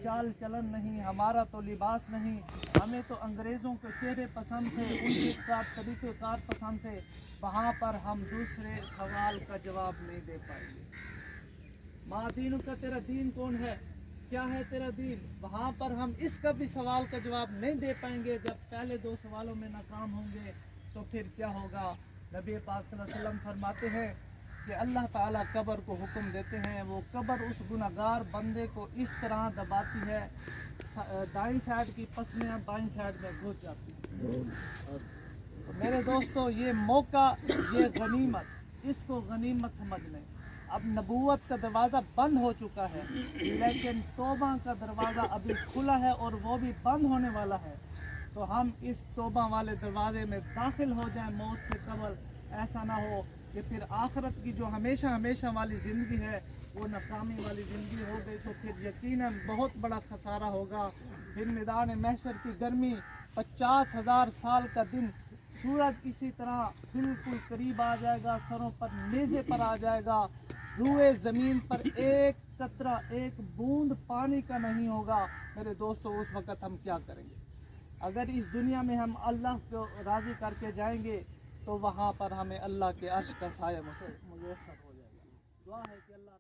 चाल चलन नहीं, हमारा तो लिबास नहीं, हमें तो अंग्रेज़ों के चेहरे पसंद थे, उनके तरीक़ेकार पसंद थे, वहाँ पर हम दूसरे सवाल का जवाब नहीं दे पाएंगे। माँ दीन का, तेरा दीन कौन है, क्या है तेरा दीन, वहाँ पर हम इसका भी सवाल का जवाब नहीं दे पाएंगे। जब पहले दो सवालों में नाकाम होंगे तो फिर क्या होगा। नबी पाक सल्लल्लाहु अलैहि वसल्लम फरमाते हैं कि अल्लाह ताला कब्र को हुक्म देते हैं, वो कब्र उस गुनहगार बंदे को इस तरह दबाती है, दाईं साइड की पसलियाँ बाईं साइड में घुस जाती हैं। तो मेरे दोस्तों, ये मौका, ये गनीमत, इसको गनीमत समझ लें। अब नबूवत का दरवाज़ा बंद हो चुका है, लेकिन तौबा का दरवाज़ा अभी खुला है और वो भी बंद होने वाला है। तो हम इस तौबा वाले दरवाजे में दाखिल हो जाएं मौत से कबल। ऐसा ना हो कि फिर आखिरत की जो हमेशा हमेशा वाली ज़िंदगी है वो नाकामी वाली ज़िंदगी हो गई, तो फिर यकीनन बहुत बड़ा खसारा होगा। फिर मैदान महशर की गर्मी, 50,000 साल का दिन, सूरज इसी तरह बिल्कुल करीब आ जाएगा, सरों पर नेज़े पर आ जाएगा, रूए ज़मीन पर एक कतरा, एक बूंद पानी का नहीं होगा। मेरे दोस्तों, उस वक़्त हम क्या करेंगे। अगर इस दुनिया में हम अल्लाह को राज़ी करके जाएंगे तो वहाँ पर हमें अल्लाह के अर्श का साया मुयस्सर हो जाएगा। दुआ है कि अल्लाह